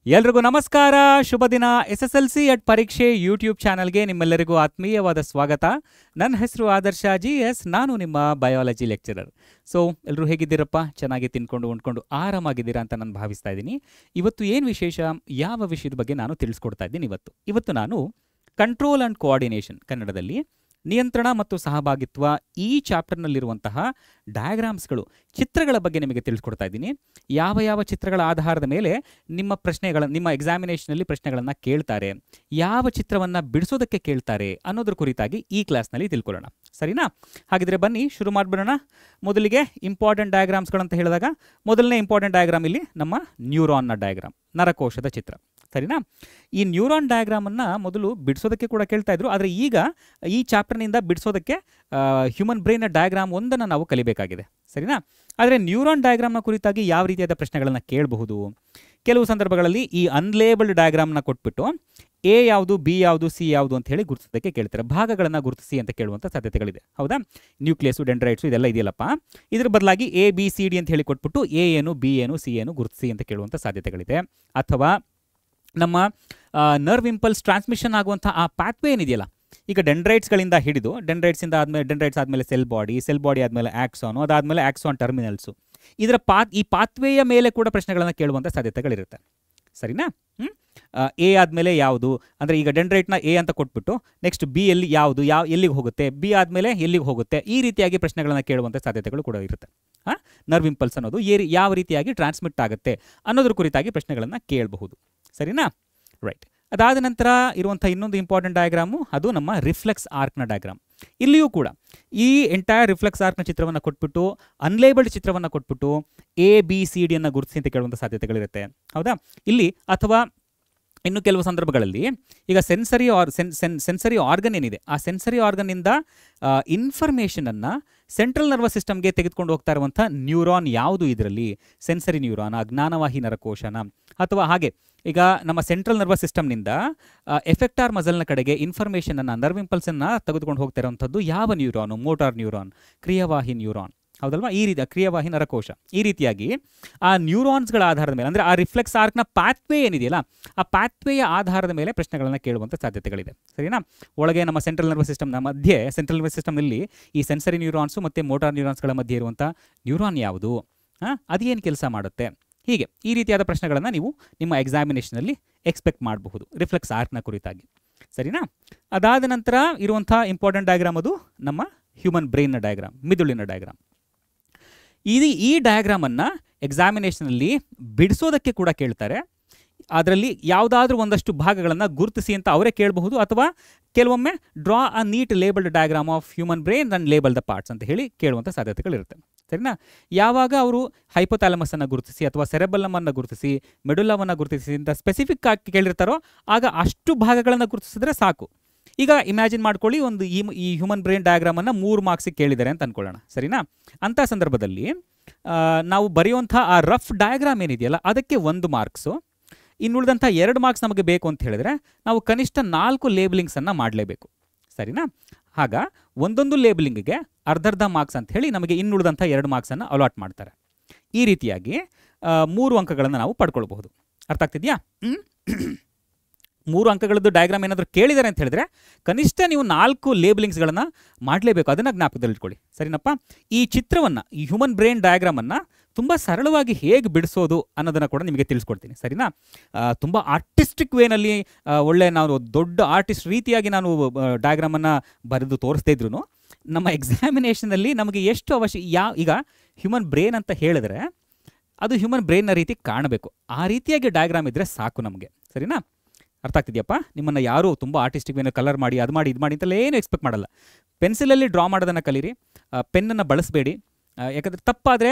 ಎಲ್ರಿಗೂ ನಮಸ್ಕಾರ, ಶುಭ ದಿನ. SSLC ಅಟ್ ಪರೀಕ್ಷೆ ಯೂಟ್ಯೂಬ್ ಚಾನಲ್ಗೆ ನಿಮ್ಮೆಲ್ಲರಿಗೂ ಆತ್ಮೀಯವಾದ ಸ್ವಾಗತ. ನನ್ನ ಹೆಸರು ಆದರ್ಶ GS, ನಾನು ನಿಮ್ಮ ಬಯಾಲಜಿ ಲೆಕ್ಚರರ್. ಸೊ ಎಲ್ಲರೂ ಹೇಗಿದ್ದೀರಪ್ಪ? ಚೆನ್ನಾಗಿ ತಿನ್ಕೊಂಡು ಉಂಡ್ಕೊಂಡು ಆರಾಮಾಗಿದ್ದೀರಾ ಅಂತ ನಾನು ಭಾವಿಸ್ತಾ ಇದ್ದೀನಿ. ಇವತ್ತು ಏನು ವಿಶೇಷ, ಯಾವ ವಿಷಯದ ಬಗ್ಗೆ ನಾನು ತಿಳಿಸ್ಕೊಡ್ತಾ ಇದ್ದೀನಿ. ಇವತ್ತು ನಾನು ಕಂಟ್ರೋಲ್ ಆ್ಯಂಡ್ ಕೋಆರ್ಡಿನೇಷನ್, ಕನ್ನಡದಲ್ಲಿ ನಿಯಂತ್ರಣ ಮತ್ತು ಸಹಭಾಗಿತ್ವ, ಈ ಚಾಪ್ಟರ್ನಲ್ಲಿರುವಂತಹ ಡಯಾಗ್ರಾಮ್ಸ್ಗಳು, ಚಿತ್ರಗಳ ಬಗ್ಗೆ ನಿಮಗೆ ತಿಳಿಸ್ಕೊಡ್ತಾ ಇದ್ದೀನಿ. ಯಾವ ಚಿತ್ರಗಳ ಆಧಾರದ ಮೇಲೆ ನಿಮ್ಮ ಎಕ್ಸಾಮಿನೇಷನಲ್ಲಿ ಪ್ರಶ್ನೆಗಳನ್ನು ಕೇಳ್ತಾರೆ, ಯಾವ ಚಿತ್ರವನ್ನು ಬಿಡಿಸೋದಕ್ಕೆ ಕೇಳ್ತಾರೆ ಅನ್ನೋದ್ರ ಕುರಿತಾಗಿ ಈ ಕ್ಲಾಸ್ನಲ್ಲಿ ತಿಳ್ಕೊಳ್ಳೋಣ. ಸರಿನಾ? ಹಾಗಿದ್ರೆ ಬನ್ನಿ ಶುರು ಮಾಡಿಬಿಡೋಣ. ಮೊದಲಿಗೆ ಇಂಪಾರ್ಟೆಂಟ್ ಡಯಾಗ್ರಾಮ್ಸ್ಗಳಂತ ಹೇಳಿದಾಗ ಮೊದಲನೇ ಇಂಪಾರ್ಟೆಂಟ್ ಡಯಾಗ್ರಾಮ್ ಇಲ್ಲಿ ನಮ್ಮ ನ್ಯೂರಾನ್ನ ಡಯಾಗ್ರಾಮ್, ನರಕೋಶದ ಚಿತ್ರ. ಸರಿನಾ? ಈ ನ್ಯೂರಾನ್ ಡಯಾಗ್ರಾಮನ್ನು ಮೊದಲು ಬಿಡಿಸೋದಕ್ಕೆ ಕೂಡ ಕೇಳ್ತಾ ಇದ್ರು, ಆದರೆ ಈಗ ಈ ಚಾಪ್ಟರ್ನಿಂದ ಬಿಡಿಸೋದಕ್ಕೆ ಹ್ಯೂಮನ್ ಬ್ರೈನ್ನ ಡಯಾಗ್ರಾಮ್ ಒಂದನ್ನು ನಾವು ಕಲಿಬೇಕಾಗಿದೆ. ಸರಿನಾ? ಆದರೆ ನ್ಯೂರಾನ್ ಡಯಾಗ್ರಾಮ್ನ ಕುರಿತಾಗಿ ಯಾವ ರೀತಿಯಾದ ಪ್ರಶ್ನೆಗಳನ್ನು ಕೇಳಬಹುದು? ಕೆಲವು ಸಂದರ್ಭಗಳಲ್ಲಿ ಈ ಅನ್ಲೇಬಲ್ಡ್ ಡಯಾಗ್ರಾಮ್ನ ಕೊಟ್ಬಿಟ್ಟು A ಯಾವುದು, B ಯಾವುದು, C ಯಾವುದು ಅಂತ ಹೇಳಿ ಗುರುತಿಸೋದಕ್ಕೆ ಕೇಳ್ತಾರೆ. ಭಾಗಗಳನ್ನು ಗುರುತಿಸಿ ಅಂತ ಕೇಳುವಂಥ ಸಾಧ್ಯತೆಗಳಿದೆ. ಹೌದಾ? ನ್ಯೂಕ್ಲಿಯಸ್ಸು, ಡೆಂಡ್ರೈಟ್ಸು ಇದೆಲ್ಲ ಇದೆಯಲ್ಲಪ್ಪ. ಇದ್ರ ಬದಲಾಗಿ A B C D ಅಂತ ಹೇಳಿ ಕೊಟ್ಬಿಟ್ಟು A ಏನು, B ಏನು, C ಏನು ಗುರುತಿಸಿ ಅಂತ ಕೇಳುವಂಥ ಸಾಧ್ಯತೆಗಳಿದೆ. ಅಥವಾ ನಮ್ಮ ನರ್ವ್ ಇಂಪಲ್ಸ್ ಟ್ರಾನ್ಸ್ಮಿಷನ್ ಆಗುವಂಥ ಆ ಪಾತ್ವೇ ಏನಿದೆಯಲ್ಲ, ಈಗ ಡೆಂಡ್ರೈಟ್ಸ್ಗಳಿಂದ ಹಿಡಿದು ಡೆಂಡ್ರೈಟ್ಸ್ ಆದಮೇಲೆ ಸೆಲ್ ಬಾಡಿ ಆದಮೇಲೆ ಆಕ್ಸಾನು, ಅದಾದಮೇಲೆ ಆಕ್ಸಾನ್ ಟರ್ಮಿನಲ್ಸು, ಈ ಪಾತ್ವೇಯ ಮೇಲೆ ಕೂಡ ಪ್ರಶ್ನೆಗಳನ್ನು ಕೇಳುವಂಥ ಸಾಧ್ಯತೆಗಳಿರುತ್ತೆ. ಸರಿನಾ? A ಆದಮೇಲೆ ಯಾವುದು ಅಂದರೆ, ಈಗ ಡೆಂಡ್ರೈಟ್ನ A ಅಂತ ಕೊಟ್ಬಿಟ್ಟು ನೆಕ್ಸ್ಟ್ B ಎಲ್ಲಿ ಯಾವುದು, ಎಲ್ಲಿಗೆ ಹೋಗುತ್ತೆ, B ಆದಮೇಲೆ ಎಲ್ಲಿಗೆ ಹೋಗುತ್ತೆ, ಈ ರೀತಿಯಾಗಿ ಪ್ರಶ್ನೆಗಳನ್ನು ಕೇಳುವಂಥ ಸಾಧ್ಯತೆಗಳು ಕೂಡ ಇರುತ್ತೆ. ನರ್ವ್ ಇಂಪಲ್ಸ್ ಅನ್ನೋದು ಯಾವ ರೀತಿಯಾಗಿ ಟ್ರಾನ್ಸ್ಮಿಟ್ ಆಗುತ್ತೆ ಅನ್ನೋದ್ರ ಕುರಿತಾಗಿ ಪ್ರಶ್ನೆಗಳನ್ನು ಕೇಳಬಹುದು. ಸರಿನಾ? ರೈಟ್. ಅದಾದ ನಂತರ ಇರುವಂಥ ಇನ್ನೊಂದು ಇಂಪಾರ್ಟೆಂಟ್ ಡಯಾಗ್ರಾಮು, ಅದು ನಮ್ಮ ರಿಫ್ಲೆಕ್ಸ್ ಆರ್ಕ್ನ ಡಯಾಗ್ರಾಮ್. ಇಲ್ಲಿಯೂ ಕೂಡ ಈ ಎಂಟೈರ್ ರಿಫ್ಲೆಕ್ಸ್ ಆರ್ಕ್ನ ಚಿತ್ರವನ್ನು ಕೊಟ್ಬಿಟ್ಟು, ಅನ್ಲೇಬಲ್ಡ್ ಚಿತ್ರವನ್ನು ಕೊಟ್ಬಿಟ್ಟು A B C D ಅನ್ನು ಗುರುತಿಸಿ ಅಂತ ಕೇಳುವಂಥ ಸಾಧ್ಯತೆಗಳಿರುತ್ತೆ. ಹೌದಾ? ಇಲ್ಲಿ ಅಥವಾ ಇನ್ನು ಕೆಲವು ಸಂದರ್ಭಗಳಲ್ಲಿ ಈಗ ಸೆನ್ಸರಿ ಆರ್ಗನ್ ಏನಿದೆ, ಆ ಸೆನ್ಸರಿ ಆರ್ಗನ್ನಿಂದ ಇನ್ಫಾರ್ಮೇಷನನ್ನು ಸೆಂಟ್ರಲ್ ನರ್ವಸ್ ಸಿಸ್ಟಮ್ಗೆ ತೆಗೆದುಕೊಂಡು ಹೋಗ್ತಾ ಇರುವಂಥ ನ್ಯೂರಾನ್ ಯಾವುದು, ಇದರಲ್ಲಿ ಸೆನ್ಸರಿ ನ್ಯೂರಾನ್, ಜ್ಞಾನವಾಹಿ ನರಕೋಶನ, ಅಥವಾ ಹಾಗೆ ಈಗ ನಮ್ಮ ಸೆಂಟ್ರಲ್ ನರ್ವಸ್ ಸಿಸ್ಟಮ್ನಿಂದ ಎಫೆಕ್ಟಾರ್ ಮಸಲ್ನ ಕಡೆಗೆ ಇನ್ಫಾರ್ಮೇಷನನ್ನು, ನರ್ವ್ ಇಂಪಲ್ಸನ್ನು ತೆಗೆದುಕೊಂಡು ಹೋಗ್ತಾ ಇರುವಂಥದ್ದು ಯಾವ ನ್ಯೂರಾನು? ಮೋಟಾರ್ ನ್ಯೂರಾನ್, ಕ್ರಿಯಾವಾಹಿ ನ್ಯೂರಾನ್. ಹೌದಲ್ವಾ? ಈ ರೀತಿ ಕ್ರಿಯಾವಾಹಿ ನರಕೋಶ. ಈ ರೀತಿಯಾಗಿ ಆ ನ್ಯೂರಾನ್ಸ್ಗಳ ಆಧಾರದ ಮೇಲೆ, ಅಂದರೆ ಆ ರಿಫ್ಲೆಕ್ಸ್ ಆರ್ಕ್ನ ಪಾತ್ವೇ ಏನಿದೆಯಲ್ಲ, ಆ ಪಾತ್ವೇಯ ಆಧಾರದ ಮೇಲೆ ಪ್ರಶ್ನೆಗಳನ್ನು ಕೇಳುವಂಥ ಸಾಧ್ಯತೆಗಳಿದೆ. ಸರಿನಾ? ಒಳಗೆ ನಮ್ಮ ಸೆಂಟ್ರಲ್ ನರ್ವಸ್ ಸಿಸ್ಟಮ್ನ ಮಧ್ಯೆ, ಸೆಂಟ್ರಲ್ ನರ್ವಸ್ ಸಿಸ್ಟಮ್ನಲ್ಲಿ ಈ ಸೆನ್ಸರಿ ನ್ಯೂರಾನ್ಸು ಮತ್ತು ಮೋಟಾರ್ ನ್ಯೂರಾನ್ಸ್ಗಳ ಮಧ್ಯೆ ಇರುವಂಥ ನ್ಯೂರಾನ್ ಯಾವುದು, ಅದೇನು ಕೆಲಸ ಮಾಡುತ್ತೆ, ಹೀಗೆ ಈ ರೀತಿಯಾದ ಪ್ರಶ್ನೆಗಳನ್ನು ನೀವು ನಿಮ್ಮ ಎಕ್ಸಾಮಿನೇಷನಲ್ಲಿ ಎಕ್ಸ್ಪೆಕ್ಟ್ ಮಾಡಬಹುದು ರಿಫ್ಲೆಕ್ಸ್ ಆರ್ಕ್ನ ಕುರಿತಾಗಿ. ಸರಿನಾ? ಅದಾದ ನಂತರ ಇರುವಂಥ ಇಂಪಾರ್ಟೆಂಟ್ ಡಯಾಗ್ರಾಮ್ ಅದು ನಮ್ಮ ಹ್ಯೂಮನ್ ಬ್ರೈನ್ನ ಡಯಾಗ್ರಾಮ್, ಮಿದುಳಿನ ಡಯಾಗ್ರಾಮ್. ಈ ಡಯಾಗ್ರಾಮನ್ನು ಎಕ್ಸಾಮಿನೇಷನಲ್ಲಿ ಬಿಡಿಸೋದಕ್ಕೆ ಕೂಡ ಕೇಳ್ತಾರೆ. ಅದರಲ್ಲಿ ಯಾವುದಾದ್ರೂ ಒಂದಷ್ಟು ಭಾಗಗಳನ್ನು ಗುರುತಿಸಿ ಅಂತ ಅವರೇ ಕೇಳಬಹುದು, ಅಥವಾ ಕೆಲವೊಮ್ಮೆ draw a neat labelled diagram of human brain and label the parts ಅಂತ ಹೇಳಿ ಕೇಳುವಂಥ ಸಾಧ್ಯತೆಗಳಿರುತ್ತೆ. ಸರಿನಾ? ಯಾವಾಗ ಅವರು ಹೈಪೋಥಾಲಮಸನ್ನು ಗುರುತಿಸಿ ಅಥವಾ ಸೆರೆಬಲ್ಲಮನ್ನು ಗುರುತಿಸಿ, ಮೆಡುಲವನ್ನು ಗುರುತಿಸಿ ಅಂತ ಸ್ಪೆಸಿಫಿಕ್ ಆಗಿ ಕೇಳಿರ್ತಾರೋ, ಆಗ ಅಷ್ಟು ಭಾಗಗಳನ್ನು ಗುರುತಿಸಿದ್ರೆ ಸಾಕು. ಈಗ ಇಮ್ಯಾಜಿನ್ ಮಾಡ್ಕೊಳ್ಳಿ, ಈ ಹ್ಯೂಮನ್ ಬ್ರೈನ್ ಡಯಾಗ್ರಾಮನ್ನು 3 ಮಾರ್ಕ್ಸಿಗೆ ಕೇಳಿದ್ದಾರೆ ಅಂತ ಅಂದ್ಕೊಳ್ಳೋಣ. ಸರಿನಾ? ಅಂಥ ಸಂದರ್ಭದಲ್ಲಿ ನಾವು ಬರೆಯುವಂಥ ಆ ರಫ್ ಡಯಾಗ್ರಾಮ್ ಏನಿದೆಯಲ್ಲ, ಅದಕ್ಕೆ 1 ಮಾರ್ಕ್ಸು. ಇನ್ನುಳಿದಂಥ 2 ಮಾರ್ಕ್ಸ್ ನಮಗೆ ಬೇಕು ಅಂತ ಹೇಳಿದ್ರೆ ನಾವು ಕನಿಷ್ಠ 4 ಲೇಬಲಿಂಗ್ಸನ್ನು ಮಾಡಲೇಬೇಕು. ಸರಿನಾ? ಆಗ ಒಂದೊಂದು ಲೇಬಲಿಂಗಿಗೆ ಅರ್ಧ ಮಾರ್ಕ್ಸ್ ಅಂತ ಹೇಳಿ ನಮಗೆ ಇನ್ನುಳಿದಂಥ 2 ಮಾರ್ಕ್ಸನ್ನು ಅಲಾಟ್ ಮಾಡ್ತಾರೆ. ಈ ರೀತಿಯಾಗಿ 3 ಅಂಕಗಳನ್ನು ನಾವು ಪಡ್ಕೊಳ್ಬಹುದು. ಅರ್ಥ ಆಗ್ತಿದೆಯಾ? 3 ಅಂಕಗಳದ್ದು ಡಯಾಗ್ರಾಮ್ ಏನಾದರೂ ಕೇಳಿದ್ದಾರೆ ಅಂತ ಹೇಳಿದ್ರೆ ಕನಿಷ್ಠ ನೀವು 4 ಲೇಬಲಿಂಗ್ಸ್ಗಳನ್ನು ಮಾಡಲೇಬೇಕು. ಅದನ್ನು ಜ್ಞಾಪಕದಲ್ಲಿಟ್ಕೊಳ್ಳಿ. ಸರಿನಪ್ಪ? ಈ ಚಿತ್ರವನ್ನು, ಈ ಹ್ಯೂಮನ್ ಬ್ರೈನ್ ಡಯಾಗ್ರಾಮನ್ನು ತುಂಬ ಸರಳವಾಗಿ ಹೇಗೆ ಬಿಡಿಸೋದು ಅನ್ನೋದನ್ನು ಕೂಡ ನಿಮಗೆ ತಿಳಿಸ್ಕೊಡ್ತೀನಿ. ಸರಿನಾ? ತುಂಬ ಆರ್ಟಿಸ್ಟಿಕ್ ವೇನಲ್ಲಿ, ಒಳ್ಳೆ ನಾನು ದೊಡ್ಡ ಆರ್ಟಿಸ್ಟ್ ರೀತಿಯಾಗಿ ನಾನು ಡಯಾಗ್ರಾಮನ್ನು ಬರೆದು ತೋರಿಸ್ತಾ ಇದ್ರು ನಮ್ಮ ಎಕ್ಸಾಮಿನೇಷನಲ್ಲಿ ನಮಗೆ ಎಷ್ಟು ಈಗ ಹ್ಯೂಮನ್ ಬ್ರೈನ್ ಅಂತ ಹೇಳಿದ್ರೆ ಅದು ಹ್ಯೂಮನ್ ಬ್ರೈನ್ನ ರೀತಿ ಕಾಣಬೇಕು. ಆ ರೀತಿಯಾಗಿ ಡಯಾಗ್ರಾಮ್ ಇದ್ದರೆ ಸಾಕು ನಮಗೆ. ಸರಿನಾ? ಅರ್ಥ ಆಗ್ತಿದೆಯಪ್ಪ? ನಿಮ್ಮನ್ನು ಯಾರು ತುಂಬ ಆರ್ಟಿಸ್ಟಿಕ್ ವೇನ ಕಲರ್ ಮಾಡಿ, ಅದು ಮಾಡಿ, ಇದು ಮಾಡಿ ಅಂತೆಲ್ಲ ಏನು ಎಕ್ಸ್ಪೆಕ್ಟ್ ಮಾಡಲ್ಲ. ಪೆನ್ಸಿಲಲ್ಲಿ ಡ್ರಾ ಮಾಡೋದನ್ನು ಕಲೀರಿ, ಪೆನ್ನನ್ನು ಬಳಸಬೇಡಿ. ಯಾಕಂದರೆ ತಪ್ಪಾದರೆ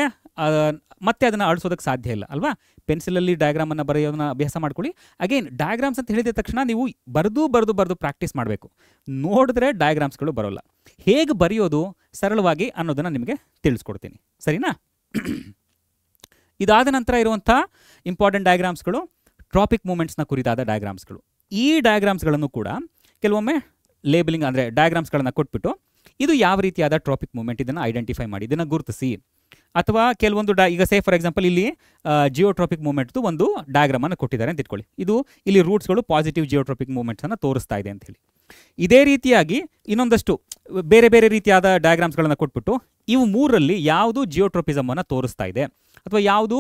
ಮತ್ತೆ ಅದನ್ನು ಅಳಿಸೋದಕ್ಕೆ ಸಾಧ್ಯ ಇಲ್ಲ ಅಲ್ವಾ? ಪೆನ್ಸಿಲಲ್ಲಿ ಡಯಾಗ್ರಾಮನ್ನು ಬರೆಯೋದನ್ನ ಅಭ್ಯಾಸ ಮಾಡ್ಕೊಳ್ಳಿ. ಅಗೇನ್ ಡಯಾಗ್ರಾಮ್ಸ್ ಅಂತ ಹೇಳಿದ ತಕ್ಷಣ ನೀವು ಬರೆದು ಪ್ರಾಕ್ಟೀಸ್ ಮಾಡಬೇಕು. ನೋಡಿದ್ರೆ ಡಯಾಗ್ರಾಮ್ಸ್ಗಳು ಬರೋಲ್ಲ. ಹೇಗೆ ಬರೆಯೋದು ಸರಳವಾಗಿ ಅನ್ನೋದನ್ನು ನಿಮಗೆ ತಿಳಿಸ್ಕೊಡ್ತೀನಿ. ಸರಿನಾ? ಇದಾದ ನಂತರ ಇರುವಂಥ ಇಂಪಾರ್ಟೆಂಟ್ ಡಯಾಗ್ರಾಮ್ಸ್ಗಳು ಟ್ರಾಪಿಕ್ ಮೂಮೆಂಟ್ಸ್ನ ಕುರಿತಾದ ಡಯಾಗ್ರಾಮ್ಸ್ಗಳು. ಈ ಡಯಾಗ್ರಾಮ್ಸ್ಗಳನ್ನು ಕೂಡ ಕೆಲವೊಮ್ಮೆ ಲೇಬಲಿಂಗ್, ಅಂದರೆ ಡಯಾಗ್ರಾಮ್ಸ್ಗಳನ್ನು ಕೊಟ್ಬಿಟ್ಟು ಇದು ಯಾವ ರೀತಿಯಾದ ಟ್ರಾಪಿಕ್ ಮೂಮೆಂಟ್, ಇದನ್ನು ಐಡೆಂಟಿಫೈ ಮಾಡಿ, ಇದನ್ನು ಗುರುತಿಸಿ ಅಥವಾ ಕೆಲವೊಂದು ಈಗ ಸೇ ಫಾರ್ ಎಕ್ಸಾಂಪಲ್ ಇಲ್ಲಿ ಜಿಯೋಟ್ರೋಪಿಕ್ ಮೂವ್ಮೆಂಟ್ದು ಒಂದು ಡಯಾಗ್ರಾಮನ್ನು ಕೊಟ್ಟಿದ್ದಾರೆ ಅಂತ ಇಟ್ಕೊಳ್ಳಿ. ಇದು ಇಲ್ಲಿ ರೂಟ್ಸ್ಗಳು ಪಾಸಿಟಿವ್ ಜಿಯೋಟ್ರೋಪಿಕ್ ಮೂವ್ಮೆಂಟ್ಸನ್ನು ತೋರಿಸ್ತಾ ಇದೆ ಅಂತ ಹೇಳಿ. ಇದೇ ರೀತಿಯಾಗಿ ಇನ್ನೊಂದಷ್ಟು ಬೇರೆ ಬೇರೆ ರೀತಿಯಾದ ಡಯಾಗ್ರಾಮ್ಸ್ಗಳನ್ನು ಕೊಟ್ಬಿಟ್ಟು ಇವು ಮೂರರಲ್ಲಿ ಯಾವುದು ಜಿಯೋಟ್ರೋಪಿಸಮನ್ನು ತೋರಿಸ್ತಾ ಇದೆ, ಅಥವಾ ಯಾವುದು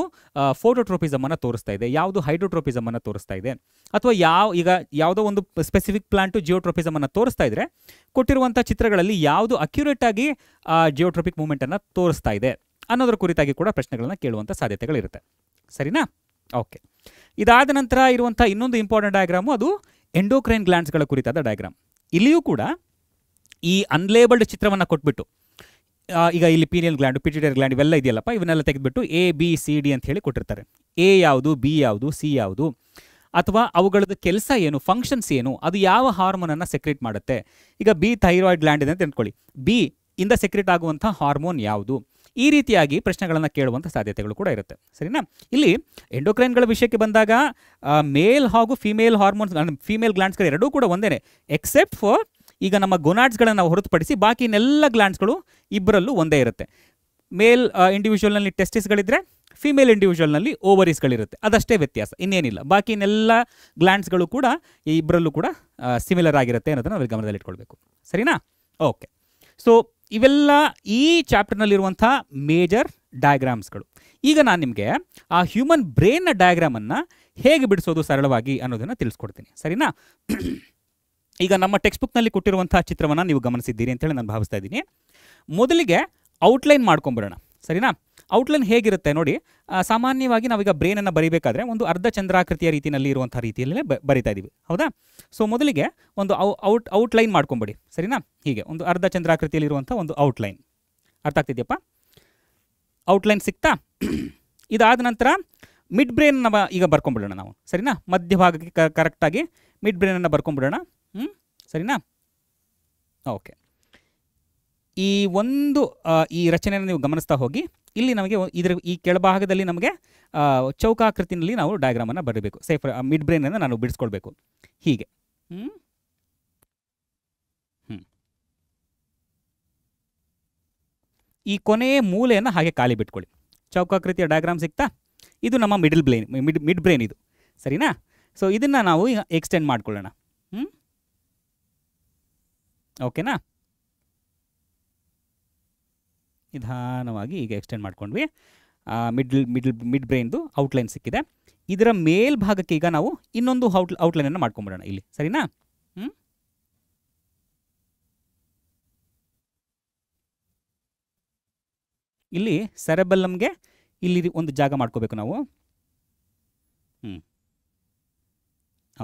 ಫೋಟೋಟ್ರೋಪಿಸಮನ್ನು ತೋರಿಸ್ತಾ ಇದೆ, ಯಾವುದು ಹೈಡ್ರೋಟ್ರೋಪಿಸಮನ್ನು ತೋರಿಸ್ತಾ ಇದೆ, ಅಥವಾ ಈಗ ಯಾವುದೋ ಒಂದು ಸ್ಪೆಸಿಫಿಕ್ ಪ್ಲಾಂಟು ಜಿಯೋಟ್ರೋಪಿಸಮನ್ನು ತೋರಿಸ್ತಾ ಇದ್ರೆ ಕೊಟ್ಟಿರುವಂಥ ಚಿತ್ರಗಳಲ್ಲಿ ಯಾವುದು ಅಕ್ಯುರೇಟ್ ಆಗಿ ಜಿಯೋಟ್ರೋಪಿಕ್ ಮೂವ್ಮೆಂಟನ್ನು ತೋರಿಸ್ತಾ ಇದೆ ಅನ್ನೋದ್ರ ಕುರಿತಾಗಿ ಕೂಡ ಪ್ರಶ್ನೆಗಳನ್ನು ಕೇಳುವಂಥ ಸಾಧ್ಯತೆಗಳಿರುತ್ತೆ. ಸರಿನಾ? ಓಕೆ. ಇದಾದ ನಂತರ ಇರುವಂಥ ಇನ್ನೊಂದು ಇಂಪಾರ್ಟೆಂಟ್ ಡಯಾಗ್ರಾಮು ಅದು ಎಂಡೋಕ್ರೈನ್ ಗ್ಲ್ಯಾಂಡ್ಸ್ಗಳ ಕುರಿತಾದ ಡಯಾಗ್ರಾಮ್. ಇಲ್ಲಿಯೂ ಕೂಡ ಈ ಅನ್ಲೇಬಲ್ಡ್ ಚಿತ್ರವನ್ನು ಕೊಟ್ಬಿಟ್ಟು ಈಗ ಇಲ್ಲಿ ಪೀನಿಯಲ್ ಗ್ಲ್ಯಾಂಡು, ಪಿಟ್ಯುಟರಿ ಗ್ಲ್ಯಾಂಡ್ ಇವೆಲ್ಲ ಇದೆಯಲ್ಲಪ್ಪ, ಇವನ್ನೆಲ್ಲ ತೆಗೆದುಬಿಟ್ಟು ಎ ಬಿ ಸಿ ಡಿ ಅಂತ ಹೇಳಿ ಕೊಟ್ಟಿರ್ತಾರೆ. ಎ ಯಾವುದು, ಬಿ ಯಾವುದು, ಸಿ ಯಾವುದು, ಅಥವಾ ಅವುಗಳದ್ದು ಕೆಲಸ ಏನು, ಫಂಕ್ಷನ್ಸ್ ಏನು, ಅದು ಯಾವ ಹಾರ್ಮೋನನ್ನು ಸೆಕ್ರೇಟ್ ಮಾಡುತ್ತೆ. ಈಗ ಬಿ ಥೈರಾಯ್ಡ್ ಗ್ಲ್ಯಾಂಡ್ ಇದೆ ಅಂತ ಅಂದ್ಕೊಳ್ಳಿ, ಬಿ ಇಂದ ಸೆಕ್ರೇಟ್ ಆಗುವಂಥ ಹಾರ್ಮೋನ್ ಯಾವುದು, ಈ ರೀತಿಯಾಗಿ ಪ್ರಶ್ನೆಗಳನ್ನು ಕೇಳುವಂಥ ಸಾಧ್ಯತೆಗಳು ಕೂಡ ಇರುತ್ತೆ. ಸರಿನಾ? ಇಲ್ಲಿ ಎಂಡೋಕ್ರೈನ್ಗಳ ವಿಷಯಕ್ಕೆ ಬಂದಾಗ ಮೇಲ್ ಹಾಗೂ ಫಿಮೇಲ್ ಹಾರ್ಮೋನ್ಸ್, ಫಿಮೇಲ್ ಗ್ಲ್ಯಾಂಡ್ಸ್ಗಳು ಎರಡೂ ಕೂಡ ಒಂದೇ, ಎಕ್ಸೆಪ್ಟ್ ಫಾರ್ ಈಗ ನಮ್ಮ ಗೊನಾಡ್ಸ್ಗಳನ್ನು ಹೊರತುಪಡಿಸಿ ಬಾಕಿನೆಲ್ಲ ಗ್ಲ್ಯಾಂಡ್ಸ್ಗಳು ಇಬ್ಬರಲ್ಲೂ ಒಂದೇ ಇರುತ್ತೆ. ಮೇಲ್ ಇಂಡಿವಿಜುವಲ್ನಲ್ಲಿ ಟೆಸ್ಟಿಸ್ಗಳಿದ್ರೆ ಫಿಮೇಲ್ ಇಂಡಿವಿಜುವಲ್ನಲ್ಲಿ ಓವರೀಸ್ಗಳಿರುತ್ತೆ, ಅದಷ್ಟೇ ವ್ಯತ್ಯಾಸ, ಇನ್ನೇನಿಲ್ಲ. ಬಾಕಿನೆಲ್ಲ ಗ್ಲ್ಯಾಂಡ್ಸ್ಗಳು ಕೂಡ ಈ ಇಬ್ಬರಲ್ಲೂ ಕೂಡ ಸಿಮಿಲರ್ ಆಗಿರುತ್ತೆ ಅನ್ನೋದನ್ನು ನಾವು ಗಮನದಲ್ಲಿ ಇಟ್ಕೊಳ್ಬೇಕು. ಸರಿನಾ? ಓಕೆ. ಸೊ ಇವೆಲ್ಲ ಈ ಚಾಪ್ಟರ್ನಲ್ಲಿರುವಂಥ ಮೇಜರ್ ಡಯಾಗ್ರಾಮ್ಸ್ಗಳು. ಈಗ ನಾನು ನಿಮಗೆ ಆ ಹ್ಯೂಮನ್ ಬ್ರೈನ್ನ ಡಯಾಗ್ರಾಮನ್ನು ಹೇಗೆ ಬಿಡಿಸೋದು ಸರಳವಾಗಿ ಅನ್ನೋದನ್ನು ತಿಳಿಸ್ಕೊಡ್ತೀನಿ. ಸರಿನಾ? ಈಗ ನಮ್ಮ ಟೆಕ್ಸ್ಟ್ ಬುಕ್ನಲ್ಲಿ ಕೊಟ್ಟಿರುವಂಥ ಚಿತ್ರವನ್ನು ನೀವು ಗಮನಿಸಿದ್ದೀರಿ ಅಂತೇಳಿ ನಾನು ಭಾವಿಸ್ತಾ ಇದ್ದೀನಿ. ಮೊದಲಿಗೆ ಔಟ್ಲೈನ್ ಮಾಡ್ಕೊಂಬಿಡೋಣ. ಸರಿನಾ? ಔಟ್ಲೈನ್ ಹೇಗಿರುತ್ತೆ ನೋಡಿ. ಸಾಮಾನ್ಯವಾಗಿ ನಾವೀಗ ಬ್ರೈನನ್ನು ಬರೀಬೇಕಾದ್ರೆ ಒಂದು ಅರ್ಧ ಚಂದ್ರಾಕೃತಿಯ ರೀತಿಯಲ್ಲಿ ಇರುವಂಥ ರೀತಿಯಲ್ಲೇ ಬರಿತಾ ಇದ್ದೀವಿ, ಹೌದಾ? ಸೊ ಮೊದಲಿಗೆ ಒಂದು ಔಟ್ಲೈನ್ ಮಾಡ್ಕೊಂಬಿಡಿ. ಸರಿನಾ? ಹೀಗೆ ಒಂದು ಅರ್ಧ ಚಂದ್ರಾಕೃತಿಯಲ್ಲಿರುವಂಥ ಒಂದು ಔಟ್ಲೈನ್. ಅರ್ಥ ಆಗ್ತಿದೆಯಪ್ಪ? ಔಟ್ಲೈನ್ ಸಿಗ್ತಾ? ಇದಾದ ನಂತರ ಮಿಡ್ ಬ್ರೈನ್ ಈಗ ಬರ್ಕೊಂಬಿಡೋಣ ನಾವು. ಸರಿನಾ? ಮಧ್ಯಭಾಗಕ್ಕೆ ಕರೆಕ್ಟಾಗಿ ಮಿಡ್ ಬ್ರೈನನ್ನು ಬರ್ಕೊಂಬಿಡೋಣ. ಸರಿನಾ? ಓಕೆ. ಈ ಒಂದು ಈ ರಚನೆಯನ್ನು ನೀವು ಗಮನಿಸ್ತಾ ಹೋಗಿ. ಇಲ್ಲಿ ನಮಗೆ ಈ ಕೆಳಭಾಗದಲ್ಲಿ ನಮಗೆ ಚೌಕಾಕೃತಿನಲ್ಲಿ ನಾವು ಡಯಾಗ್ರಾಮನ್ನು ಬರೀಬೇಕು. ಸೇಫ್ ಮಿಡ್ ಬ್ರೈನನ್ನು ನಾನು ಬಿಡಿಸ್ಕೊಳ್ಬೇಕು ಹೀಗೆ. ಈ ಕೊನೆಯ ಮೂಲೆಯನ್ನು ಹಾಗೆ ಖಾಲಿ ಬಿಟ್ಕೊಳ್ಳಿ. ಚೌಕಾಕೃತಿಯ ಡಯಾಗ್ರಾಮ್ ಸಿಗ್ತಾ? ಇದು ನಮ್ಮ ಮಿಡ್ ಬ್ರೈನ್ ಇದು. ಸರಿನಾ? ಸೊ ಇದನ್ನು ನಾವು ಎಕ್ಸ್ಟೆಂಡ್ ಮಾಡ್ಕೊಳ್ಳೋಣ. ಓಕೆನಾ? ನಿಧಾನವಾಗಿ ಈಗ ಎಕ್ಸ್ಟೆಂಡ್ ಮಾಡ್ಕೊಂಡ್ವಿ. ಮಿಡ್ ಬ್ರೈನ್ದು ಔಟ್ಲೈನ್ ಸಿಕ್ಕಿದೆ. ಇದರ ಮೇಲ್ಭಾಗಕ್ಕೆ ಈಗ ನಾವು ಇನ್ನೊಂದು ಔಟ್ಲೈನನ್ನು ಮಾಡ್ಕೊಂಬಿಡೋಣ ಇಲ್ಲಿ. ಸರಿನಾ? ಇಲ್ಲಿ ಸೆರೆಬೆಲ್ಲಮ್ಗೆ ಇಲ್ಲಿ ಒಂದು ಜಾಗ ಮಾಡ್ಕೋಬೇಕು ನಾವು.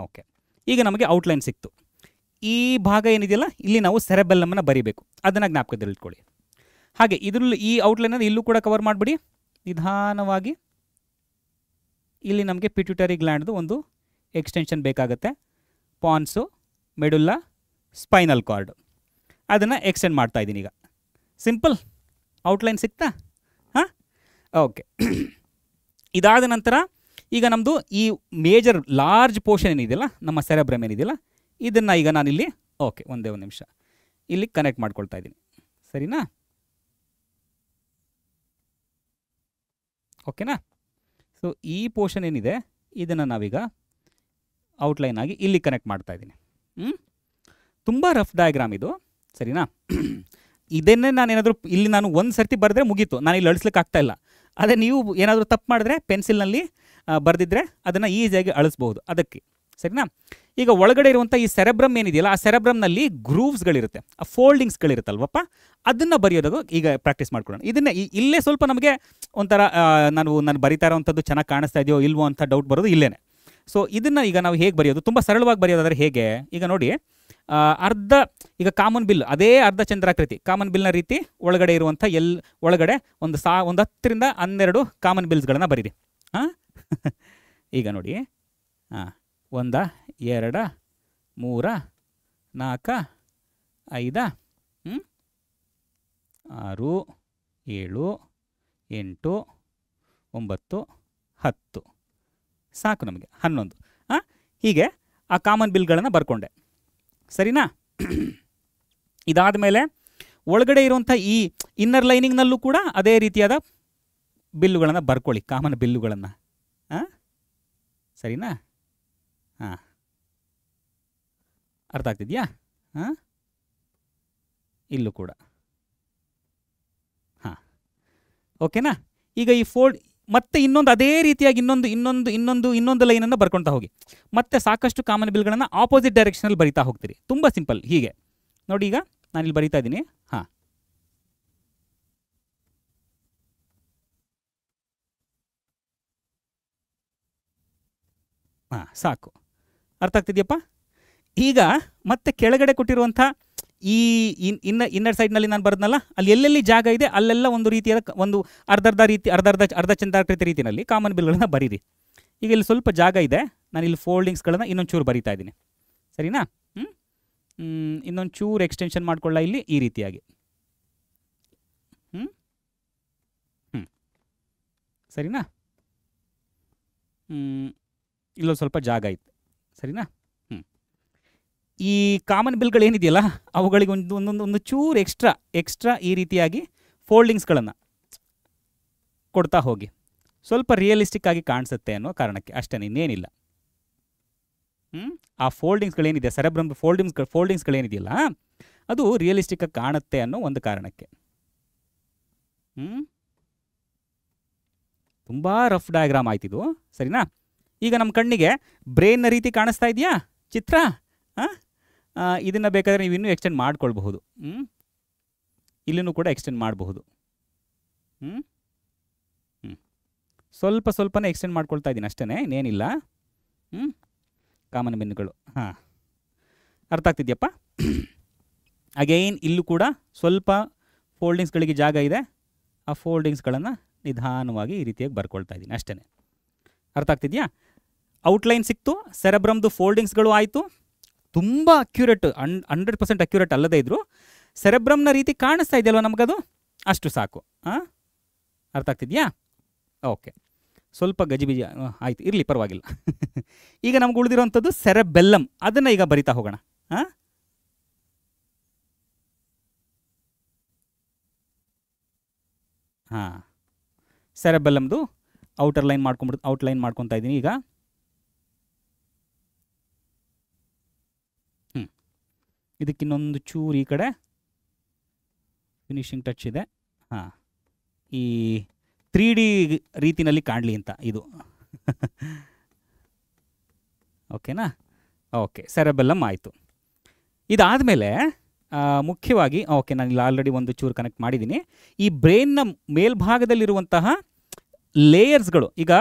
ಓಕೆ. ಈಗ ನಮಗೆ ಔಟ್ಲೈನ್ ಸಿಕ್ತು. ಈ ಭಾಗ ಏನಿದೆಯಲ್ಲ, ಇಲ್ಲಿ ನಾವು ಸೆರೆಬೆಲ್ಲಮನ್ನು ಬರೀಬೇಕು, ಅದನ್ನು ಜ್ಞಾಪಕದಲ್ಲಿಟ್ಕೊಳ್ಳಿ. ಹಾಗೆ ಇದರಲ್ಲಿ ಈ ಔಟ್ಲೈನನ್ನು ಇಲ್ಲೂ ಕೂಡ ಕವರ್ ಮಾಡಿಬಿಡಿ ನಿಧಾನವಾಗಿ. ಇಲ್ಲಿ ನಮಗೆ ಪಿಟ್ಯುಟರಿ ಗ್ಲ್ಯಾಂಡ್ದು ಒಂದು ಎಕ್ಸ್ಟೆನ್ಷನ್ ಬೇಕಾಗುತ್ತೆ. ಪಾನ್ಸು, ಮೆಡುಲ್ಲಾ, ಸ್ಪೈನಲ್ ಕಾರ್ಡ್, ಅದನ್ನು ಎಕ್ಸ್ಟೆಂಡ್ ಮಾಡ್ತಾ ಇದ್ದೀನಿ ಈಗ. ಸಿಂಪಲ್ ಔಟ್ಲೈನ್ ಸಿಗ್ತಾ? ಹಾಂ, ಓಕೆ. ಇದಾದ ನಂತರ ಈಗ ನಮ್ಮದು ಈ ಮೇಜರ್ ಲಾರ್ಜ್ ಪೋರ್ಷನ್ ಏನಿದೆಯಲ್ಲ, ನಮ್ಮ ಸೆರೆಬ್ರಮ್ ಏನಿದೆಯಲ್ಲ, ಇದನ್ನು ಈಗ ನಾನಿಲ್ಲಿ ಓಕೆ ಒಂದೇ ಒಂದು ನಿಮಿಷ ಇಲ್ಲಿ ಕನೆಕ್ಟ್ ಮಾಡ್ಕೊಳ್ತಾ ಇದ್ದೀನಿ. ಸರಿನಾ? ಓಕೆನಾ? ಸೊ ಈ ಪೋರ್ಷನ್ ಏನಿದೆ ಇದನ್ನು ನಾವೀಗ ಔಟ್ಲೈನ್ ಆಗಿ ಇಲ್ಲಿ ಕನೆಕ್ಟ್ ಮಾಡ್ತಾ ಇದ್ದೀನಿ. ತುಂಬ ರಫ್ ಡಯಾಗ್ರಾಮ್ ಇದು. ಸರಿನಾ? ಇದನ್ನೇ ನಾನೇನಾದರೂ ಇಲ್ಲಿ ನಾನು ಒಂದು ಸರ್ತಿ ಬರೆದ್ರೆ ಮುಗೀತು, ನಾನು ಇಲ್ಲಿ ಅಳಿಸ್ಲಿಕ್ಕೆ ಆಗ್ತಾ ಇಲ್ಲ. ಅದೇ ನೀವು ಏನಾದರೂ ತಪ್ಪು ಮಾಡಿದ್ರೆ ಪೆನ್ಸಿಲ್ನಲ್ಲಿ ಬರೆದಿದ್ರೆ ಅದನ್ನು ಈಸಿಯಾಗಿ ಅಳಿಸ್ಬೋದು, ಅದಕ್ಕೆ. ಸರಿನಾ? ಈಗ ಒಳಗಡೆ ಇರುವಂಥ ಈ ಸೆರೆಬ್ರಮ್ ಏನಿದೆಯಲ್ಲ, ಆ ಸೆರೆಬ್ರಮ್ನಲ್ಲಿ ಗ್ರೂವ್ಸ್ಗಳಿರುತ್ತೆ, ಆ ಫೋಲ್ಡಿಂಗ್ಸ್ಗಳಿರುತ್ತಲ್ವಪ್ಪ, ಅದನ್ನು ಬರೆಯೋದು ಈಗ ಪ್ರಾಕ್ಟೀಸ್ ಮಾಡ್ಕೊಳ್ಳೋಣ. ಇದನ್ನೇ ಇಲ್ಲೇ ಸ್ವಲ್ಪ ನಮಗೆ ಒಂಥರ ನಾನು ಬರಿತಾ ಇರೋವಂಥದ್ದು ಚೆನ್ನಾಗಿ ಕಾಣಿಸ್ತಾ ಇದೆಯೋ ಇಲ್ವೋ ಅಂತ ಡೌಟ್ ಬರೋದು ಇಲ್ಲೇ. ಸೊ ಇದನ್ನು ಈಗ ನಾವು ಹೇಗೆ ಬರೆಯೋದು, ತುಂಬ ಸರಳವಾಗಿ ಬರೆಯೋದಾದರೆ ಹೇಗೆ, ಈಗ ನೋಡಿ, ಈಗ ಕಾಮನ್ ಬಿಲ್, ಅದೇ ಅರ್ಧ ಚಂದ್ರಾಕೃತಿ ಕಾಮನ್ ಬಿಲ್ನ ರೀತಿ ಒಳಗಡೆ ಇರುವಂಥ ಒಳಗಡೆ ಒಂದು 10 ರಿಂದ 12 ಕಾಮನ್ ಬಿಲ್ಸ್ಗಳನ್ನು ಬರೀರಿ. ಹಾಂ, ಈಗ ನೋಡಿ, 1 2 3 4 5 6 7 8 9 10 ಸಾಕು ನಮಗೆ 11. ಹೀಗೆ ಆ ಕಾಮನ್ ಬಿಲ್ಗಳನ್ನು ಬರ್ಕೊಂಡೆ. ಸರಿನಾ? ಇದಾದ ಮೇಲೆ ಒಳಗಡೆ ಇರುವಂಥ ಈ ಇನ್ನರ್ ಲೈನಿಂಗ್ನಲ್ಲೂ ಕೂಡ ಅದೇ ರೀತಿಯಾದ ಬಿಲ್ಲುಗಳನ್ನು ಬರ್ಕೊಳ್ಳಿ, ಕಾಮನ್ ಬಿಲ್ಲುಗಳನ್ನು. ಹಾಂ, ಸರಿನಾ? ಹಾಂ, ಅರ್ಥ ಆಗ್ತಿದೆಯಾ? ಹಾಂ, ಇಲ್ಲೂ ಕೂಡ. ಹಾಂ, ಓಕೆನಾ? ಈಗ ಈ ಫೋಲ್ಡ್ ಮತ್ತೆ ಇನ್ನೊಂದು ಅದೇ ರೀತಿಯಾಗಿ ಇನ್ನೊಂದು ಲೈನನ್ನು ಬರ್ಕೊಳ್ತಾ ಹೋಗಿ. ಮತ್ತೆ ಸಾಕಷ್ಟು ಕಾಮನ್ ಬಿಲ್ಗಳನ್ನು ಆಪೋಸಿಟ್ ಡೈರೆಕ್ಷನಲ್ಲಿ ಬರಿತಾ ಹೋಗ್ತೀರಿ. ತುಂಬ ಸಿಂಪಲ್. ಹೀಗೆ ನೋಡಿ, ಈಗ ನಾನಿಲ್ಲಿ ಬರಿತಾ ಇದ್ದೀನಿ. ಹಾಂ, ಹಾಂ, ಸಾಕು. ಅರ್ಥ ಆಗ್ತಿದೆಯಪ್ಪ? ಈಗ ಮತ್ತೆ ಕೆಳಗಡೆ ಕೊಟ್ಟಿರುವಂಥ ಈ ಇನ್ನರ್ ಸೈಡ್ನಲ್ಲಿ ನಾನು ಬರೆದ್ನಲ್ಲ, ಅಲ್ಲಿ ಎಲ್ಲೆಲ್ಲಿ ಜಾಗ ಇದೆ ಅಲ್ಲೆಲ್ಲ ಒಂದು ರೀತಿಯಾದ ಒಂದು ಅರ್ಧ ಚಂದ್ರಾಕೃತಿ ರೀತಿಯಲ್ಲಿ ಕಾಮನ್ ಬಿಲ್ಗಳನ್ನು ಬರೀರಿ. ಈಗ ಇಲ್ಲಿ ಸ್ವಲ್ಪ ಜಾಗ ಇದೆ, ನಾನು ಇಲ್ಲಿ ಫೋಲ್ಡಿಂಗ್ಸ್ಗಳನ್ನು ಇನ್ನೊಂದು ಚೂರು ಬರಿತಾ ಇದ್ದೀನಿ. ಸರಿನಾ? ಇನ್ನೊಂದು ಚೂರು ಎಕ್ಸ್ಟೆನ್ಷನ್ ಮಾಡ್ಕೊಳ್ಳ ಇಲ್ಲಿ ಈ ರೀತಿಯಾಗಿ. ಸರಿನಾ? ಇಲ್ಲೊಂದು ಸ್ವಲ್ಪ ಜಾಗ ಇತ್ತು. ಸರಿನಾ? ಈ ಕಾಮನ್ ಬಿಲ್ಗಳೇನಿದೆಯಲ್ಲ ಅವುಗಳಿಗೆ ಒಂದು ಚೂರು ಎಕ್ಸ್ಟ್ರಾ ಈ ರೀತಿಯಾಗಿ ಫೋಲ್ಡಿಂಗ್ಸ್ಗಳನ್ನು ಕೊಡ್ತಾ ಹೋಗಿ. ಸ್ವಲ್ಪ ರಿಯಲಿಸ್ಟಿಕ್ ಆಗಿ ಕಾಣಿಸುತ್ತೆ ಅನ್ನೋ ಕಾರಣಕ್ಕೆ ಅಷ್ಟೇ, ಇನ್ನೇನಿಲ್ಲ. ಆ ಫೋಲ್ಡಿಂಗ್ಸ್ಗಳೇನಿದೆ, ಸೆರೆಬ್ರಮ್ ಫೋಲ್ಡಿಂಗ್ಸ್ಗಳೇನಿದೆಯಲ್ಲ ಅದು ರಿಯಲಿಸ್ಟಿಕ್ ಆಗಿ ಕಾಣುತ್ತೆ ಅನ್ನೋ ಒಂದು ಕಾರಣಕ್ಕೆ. ತುಂಬ ರಫ್ ಡಯಾಗ್ರಾಮ್ ಆಯ್ತಿದು. ಸರಿನಾ? ಈಗ ನಮ್ಮ ಕಣ್ಣಿಗೆ ಬ್ರೈನ್ನ ರೀತಿ ಕಾಣಿಸ್ತಾ ಇದೆಯಾ ಚಿತ್ರ? ಇದನ್ನು ಬೇಕಾದರೆ ನೀವು ಇನ್ನೂ ಎಕ್ಸ್ಟೆಂಡ್ ಮಾಡ್ಕೊಳ್ಬಹುದು. ಇಲ್ಲೂ ಕೂಡ ಎಕ್ಸ್ಟೆಂಡ್ ಮಾಡಬಹುದು. ಸ್ವಲ್ಪನೇ ಎಕ್ಸ್ಟೆಂಡ್ ಮಾಡ್ಕೊಳ್ತಾ ಇದ್ದೀನಿ ಅಷ್ಟೇ, ಇನ್ನೇನಿಲ್ಲ. ಕಾಮನ್ ಬಿನ್ನುಗಳು. ಹಾಂ, ಅರ್ಥ ಆಗ್ತಿದೆಯಪ್ಪ? ಅಗೈನ್ ಇಲ್ಲೂ ಕೂಡ ಸ್ವಲ್ಪ ಫೋಲ್ಡಿಂಗ್ಸ್ಗಳಿಗೆ ಜಾಗ ಇದೆ. ಆ ಫೋಲ್ಡಿಂಗ್ಸ್ಗಳನ್ನು ನಿಧಾನವಾಗಿ ಈ ರೀತಿಯಾಗಿ ಬರ್ಕೊಳ್ತಾ ಇದ್ದೀನಿ ಅಷ್ಟೇ. ಅರ್ಥ ಆಗ್ತಿದೆಯಾ? ಔಟ್ಲೈನ್ ಸಿಕ್ತು, ಸೆರೆಬ್ರಮ್ದು ಫೋಲ್ಡಿಂಗ್ಸ್ಗಳು ಆಯಿತು. ತುಂಬ ಅಕ್ಯುರೇಟ್, 100% ಅಕ್ಯುರೇಟ್ ಅಲ್ಲದೇ ಇದ್ದರೂ ಸೆರೆಬ್ರಮ್ನ ರೀತಿ ಕಾಣಿಸ್ತಾ ಇದೆಯಲ್ವ ನಮಗದು, ಅಷ್ಟು ಸಾಕು. ಅರ್ಥ ಆಗ್ತಿದೆಯಾ? ಓಕೆ, ಸ್ವಲ್ಪ ಗಜಿಬಿಜಿ ಆಯಿತು, ಇರಲಿ ಪರವಾಗಿಲ್ಲ. ಈಗ ನಮ್ಗೆ ಉಳಿದಿರೋವಂಥದ್ದು ಸೆರೆಬೆಲ್ಲಮ್. ಅದನ್ನು ಈಗ ಬರಿತಾ ಹೋಗೋಣ. ಹಾಂ, ಸೆರೆಬೆಲ್ಲಮ್ದು ಔಟ್ಲೈನ್ ಮಾಡ್ಕೊತಾ ಇದ್ದೀನಿ ಈಗ. ಇದಕ್ಕಿನ್ನೊಂದು ಚೂರು ಈ ಕಡೆ ಫಿನಿಶಿಂಗ್ ಟಚ್ ಇದೆ. ಹಾಂ, ಈ 3D ರೀತಿನಲ್ಲಿ ಕಾಣಲಿ ಅಂತ ಇದು. ಓಕೆನಾ? ಓಕೆ, ಸೆರೆಬೆಲ್ಲಮ್ ಆಯಿತು. ಇದಾದಮೇಲೆ ಮುಖ್ಯವಾಗಿ ನಾನು ಇಲ್ಲಿ ಆಲ್ರೆಡಿ ಒಂದು ಚೂರು ಕನೆಕ್ಟ್ ಮಾಡಿದ್ದೀನಿ. ಈ ಬ್ರೈನ್ನ ಮೇಲ್ಭಾಗದಲ್ಲಿರುವಂತಹ ಲೇಯರ್ಸ್ಗಳು, ಈಗ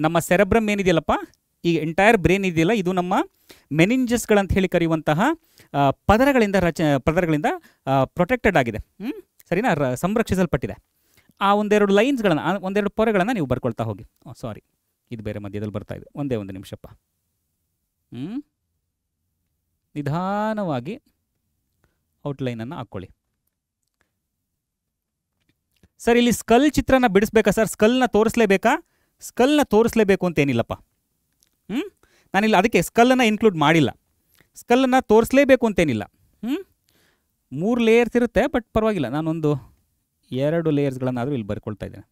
ನಮ್ಮ ಸೆರೆಬ್ರಮ್ ಏನಿದೆಯಲ್ಲಪ್ಪ, ಈ ಎಂಟೈರ್ ಬ್ರೈನ್ ಇದೆಯಲ್ಲ, ಇದು ನಮ್ಮ ಮೆನಿಂಜಸ್ಗಳಂತ ಹೇಳಿ ಕರೆಯುವಂತಹ ಪದರಗಳಿಂದ ಪ್ರೊಟೆಕ್ಟೆಡ್ ಆಗಿದೆ. ಸರಿನಾ? ಸಂರಕ್ಷಿಸಲ್ಪಟ್ಟಿದೆ. ಆ ಒಂದೆರಡು ಲೈನ್ಸ್ಗಳನ್ನು, ಒಂದೆರಡು ಪೊರೆಗಳನ್ನು ನೀವು ಬರ್ಕೊಳ್ತಾ ಹೋಗಿ. ಸಾರಿ, ಇದು ಬೇರೆ ಮಧ್ಯದಲ್ಲಿ ಬರ್ತಾ ಇದೆ. ಒಂದು ನಿಮಿಷಪ್ಪ. ನಿಧಾನವಾಗಿ ಔಟ್ಲೈನನ್ನು ಹಾಕ್ಕೊಳ್ಳಿ. ಸರ್, ಇಲ್ಲಿ ಸ್ಕಲ್ ಚಿತ್ರನ ಬಿಡಿಸ್ಬೇಕಾ ಸರ್? ಸ್ಕಲ್ನ ತೋರಿಸ್ಲೇಬೇಕಾ? ಸ್ಕಲ್ನ ತೋರಿಸ್ಲೇಬೇಕು ಅಂತೇನಿಲ್ಲಪ್ಪ. ನಾನಿಲ್ಲಿ ಅದಕ್ಕೆ ಸ್ಕಲ್ಲನ್ನು ಇನ್ಕ್ಲೂಡ್ ಮಾಡಿಲ್ಲ. ಸ್ಕಲ್ಲನ್ನು ತೋರಿಸ್ಲೇಬೇಕು ಅಂತೇನಿಲ್ಲ. 3 ಲೇಯರ್ಸ್ ಇರುತ್ತೆ, ಬಟ್ ಪರವಾಗಿಲ್ಲ, ನಾನೊಂದು 2 ಲೇಯರ್ಸ್ಗಳನ್ನಾದರೂ ಇಲ್ಲಿ ಬರ್ಕೊಳ್ತಾ ಇದ್ದೇನೆ.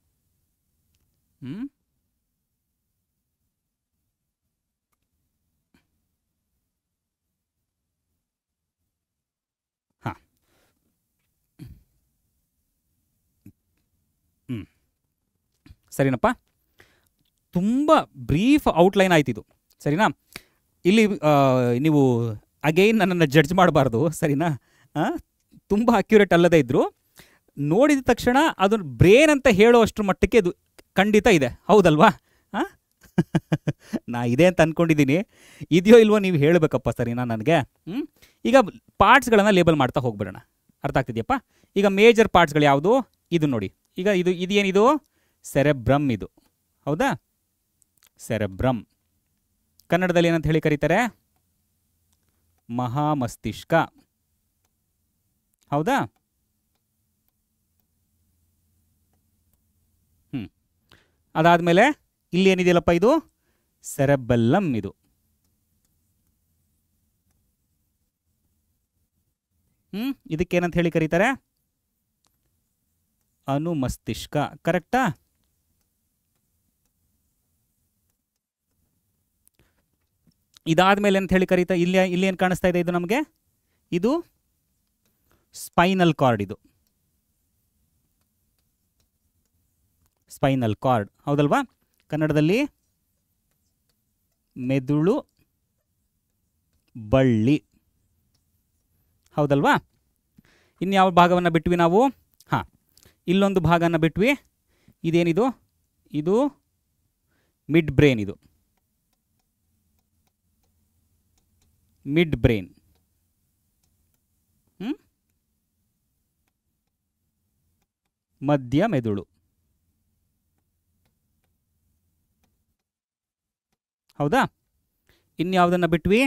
ಹಾಂ, ಸರಿನಪ್ಪ? ತುಂಬ ಬ್ರೀಫ್ ಔಟ್ಲೈನ್ ಆಯ್ತಿದು. ಸರಿನಾ? ಇಲ್ಲಿ ನೀವು ಅಗೈನ್ ನನ್ನನ್ನು ಜಡ್ಜ್ ಮಾಡಬಾರ್ದು. ಸರಿನಾ? ತುಂಬ ಅಕ್ಯುರೇಟ್ ಅಲ್ಲದೇ ಇದ್ದರೂ ನೋಡಿದ ತಕ್ಷಣ ಅದು ಬ್ರೇನ್ ಅಂತ ಹೇಳೋ ಅಷ್ಟರ ಮಟ್ಟಕ್ಕೆ ಅದು ಖಂಡಿತ ಇದೆ. ಹೌದಲ್ವಾ? ನಾ ಇದೆ ಅಂತ ಅಂದ್ಕೊಂಡಿದ್ದೀನಿ. ಇದೆಯೋ ಇಲ್ವೋ ನೀವು ಹೇಳಬೇಕಪ್ಪ. ಸರಿನಾ? ನನಗೆ ಈಗ ಪಾರ್ಟ್ಸ್ಗಳನ್ನು ಲೇಬಲ್ ಮಾಡ್ತಾ ಹೋಗ್ಬಿಡೋಣ. ಅರ್ಥ ಆಗ್ತಿದೆಯಪ್ಪ? ಈಗ ಮೇಜರ್ ಪಾರ್ಟ್ಸ್ಗಳು ಯಾವುದು? ಇದು ನೋಡಿ. ಈಗ ಇದೇನಿದು? ಸೆರೆಬ್ರಮ್. ಇದು ಹೌದಾ? ಸೆರೆಬ್ರಮ್ ಕನ್ನಡದಲ್ಲಿ ಏನಂತ ಹೇಳಿ ಕರೀತಾರೆ? ಮಹಾಮಸ್ತಿಷ್ಕ. ಹೌದಾ? ಅದಾದಮೇಲೆ ಇಲ್ಲಿ ಏನಿದೆಯಲ್ಲಪ್ಪ, ಇದು ಸೆರೆಬೆಲ್ಲಮ್. ಇದು ಇದಕ್ಕೇನಂತ ಹೇಳಿ ಕರೀತಾರೆ? ಅನುಮಸ್ತಿಷ್ಕ. ಕರೆಕ್ಟಾ? ಇದಾದಮೇಲೆ ಅಂತ ಹೇಳಿ ಕರೀತಾ ಇಲ್ಲಿ ಏನು ಕಾಣಿಸ್ತಾ ಇದೆ ಇದು ನಮಗೆ, ಇದು ಸ್ಪೈನಲ್ ಕಾರ್ಡ್. ಇದು ಸ್ಪೈನಲ್ ಕಾರ್ಡ್ ಹೌದಲ್ವಾ, ಕನ್ನಡದಲ್ಲಿ ಮೆದುಳು ಬಳ್ಳಿ ಹೌದಲ್ವಾ. ಇನ್ಯಾವ ಭಾಗವನ್ನು ಬಿಟ್ವಿ ನಾವು, ಹಾಂ ಇಲ್ಲೊಂದು ಭಾಗನ ಬಿಟ್ವಿ. ಇದೇನಿದು, ಇದು ಮಿಡ್ ಬ್ರೈನ್. ಇದು ಮಿಡ್ ಬ್ರೈನ್. ಮಧ್ಯ ಮೆದುಳು ಹೌದಾ. ಇನ್ಯಾವುದನ್ನು ಬಿಟ್ವಿ,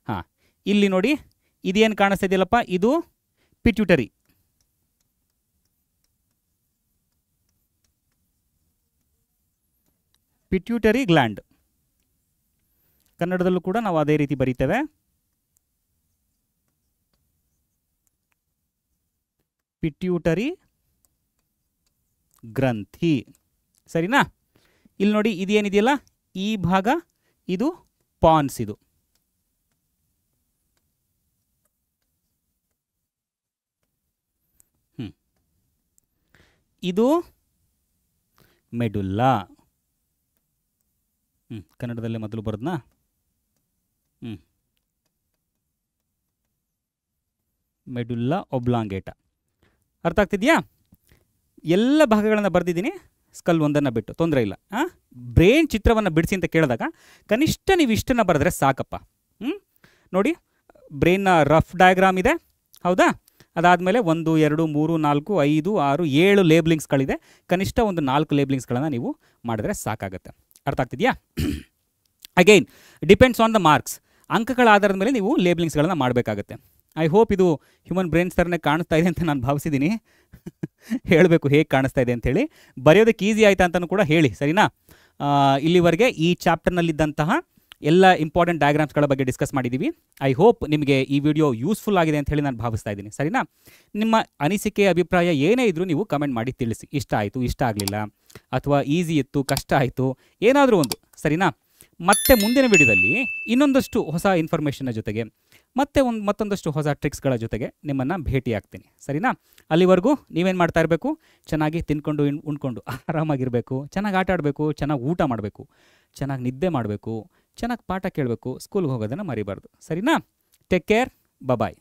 ಹಾಂ ಇಲ್ಲಿ ನೋಡಿ ಇದೇನು ಕಾಣಿಸ್ತಾ ಇದೆಯಲ್ಲಪ್ಪ, ಇದು ಪಿಟ್ಯೂಟರಿ. ಪಿಟ್ಯೂಟರಿ ಗ್ಲ್ಯಾಂಡ್, ಕನ್ನಡದಲ್ಲೂ ಕೂಡ ನಾವು ಅದೇ ರೀತಿ ಬರೀತೇವೆ. ಪಿಟ್ಯೂಟರಿ ಗ್ರಂಥಿ, ಸರಿನಾ. ಇಲ್ಲಿ ನೋಡಿ ಇದೇನಿದೆಯಲ್ಲ ಈ ಭಾಗ, ಇದು ಪಾನ್ಸ್. ಇದು ಇದು ಮೆಡುಲ್ಲಾ. ಕನ್ನಡದಲ್ಲೇ ಮೊದಲು ಬರೋದ್ನಾ, ಮೆಡುಲ್ಲಾ ಒಬ್ಲಾಂಗೇಟ. ಅರ್ಥ ಆಗ್ತಿದೆಯಾ. ಎಲ್ಲ ಭಾಗಗಳನ್ನು ಬರೆದಿದ್ದೀನಿ, ಸ್ಕಲ್ ಒಂದನ್ನು ಬಿಟ್ಟು, ತೊಂದರೆ ಇಲ್ಲ. ಬ್ರೈನ್ ಚಿತ್ರವನ್ನು ಬಿಡಿಸಿ ಅಂತ ಕೇಳಿದಾಗ ಕನಿಷ್ಠ ನೀವು ಇಷ್ಟನ್ನು ಬರೆದ್ರೆ ಸಾಕಪ್ಪ. ನೋಡಿ ಬ್ರೈನ್ನ ರಫ್ ಡಯಾಗ್ರಾಮ್ ಇದೆ ಹೌದಾ. ಅದಾದಮೇಲೆ 1 2 3 4 5 6 7 ಲೇಬ್ಲಿಂಗ್ಸ್ಗಳಿದೆ. ಕನಿಷ್ಠ ಒಂದು 4 ಲೇಬ್ಲಿಂಗ್ಸ್ಗಳನ್ನು ನೀವು ಮಾಡಿದ್ರೆ ಸಾಕಾಗುತ್ತೆ. ಅರ್ಥ ಆಗ್ತಿದೆಯಾ. Again depends on the marks, ಅಂಕಗಳ ಆಧಾರದ ಮೇಲೆ ನೀವು ಲೇಬ್ಲಿಂಗ್ಸ್ಗಳನ್ನು ಮಾಡಬೇಕಾಗತ್ತೆ. ಐ ಹೋಪ್ ಇದು ಹ್ಯೂಮನ್ ಬ್ರೈನ್ಸ್ ಥರನೇ ಕಾಣಿಸ್ತಾ ಇದೆ ಅಂತ ನಾನು ಭಾವಿಸಿದ್ದೀನಿ. ಹೇಳಬೇಕು ಹೇಗೆ ಕಾಣಿಸ್ತಾ ಇದೆ ಅಂಥೇಳಿ. ಬರೆಯೋದಕ್ಕೆ ಈಸಿ ಆಯಿತಾ ಅಂತಲೂ ಕೂಡ ಹೇಳಿ, ಸರಿನಾ. ಇಲ್ಲಿವರೆಗೆ ಈ ಚಾಪ್ಟರ್ನಲ್ಲಿದ್ದಂತಹ ಎಲ್ಲ ಇಂಪಾರ್ಟೆಂಟ್ ಡಯಾಗ್ರಾಮ್ಸ್ಗಳ ಬಗ್ಗೆ ಡಿಸ್ಕಸ್ ಮಾಡಿದ್ದೀವಿ. ಐ ಹೋಪ್ ನಿಮಗೆ ಈ ವಿಡಿಯೋ ಯೂಸ್ಫುಲ್ ಆಗಿದೆ ಅಂತ ಹೇಳಿ ನಾನು ಭಾವಿಸ್ತಾ ಇದ್ದೀನಿ, ಸರಿನಾ. ನಿಮ್ಮ ಅನಿಸಿಕೆ ಅಭಿಪ್ರಾಯ ಏನೇ ಇದ್ದರೂ ನೀವು ಕಮೆಂಟ್ ಮಾಡಿ ತಿಳಿಸಿ. ಇಷ್ಟ ಆಯಿತು, ಇಷ್ಟ ಆಗಲಿಲ್ಲ, ಅಥವಾ ಈಸಿ ಇತ್ತು, ಕಷ್ಟ ಆಯಿತು, ಏನಾದರೂ ಒಂದು, ಸರಿನಾ. ಮತ್ತೆ ಮುಂದಿನ ವಿಡಿಯೋದಲ್ಲಿ ಇನ್ನೊಂದಷ್ಟು ಹೊಸ ಇನ್ಫಾರ್ಮೇಷನ್ನ ಜೊತೆಗೆ ಮತ್ತೊಂದಷ್ಟು ಹೊಸ ಟ್ರಿಕ್ಸ್ಗಳ ಜೊತೆಗೆ ನಿಮ್ಮನ್ನು ಭೇಟಿ ಆಗ್ತೀನಿ, ಸರಿನಾ. ಅಲ್ಲಿವರೆಗೂ ನೀವೇನು ಮಾಡ್ತಾ ಇರಬೇಕು, ಚೆನ್ನಾಗಿ ತಿನ್ಕೊಂಡು ಉಣ್ಕೊಂಡು ಆರಾಮಾಗಿರಬೇಕು, ಚೆನ್ನಾಗಿ ಆಟ ಆಡಬೇಕು, ಚೆನ್ನಾಗಿ ಊಟ ಮಾಡಬೇಕು, ಚೆನ್ನಾಗಿ ನಿದ್ದೆ ಮಾಡಬೇಕು, ಚೆನ್ನಾಗಿ ಪಾಠ ಕೇಳಬೇಕು, ಸ್ಕೂಲ್ಗೆ ಹೋಗೋದನ್ನು ಮರಿಬಾರ್ದು, ಸರಿನಾ. ಟೇಕ್ ಕೇರ್, ಬಾಯ್.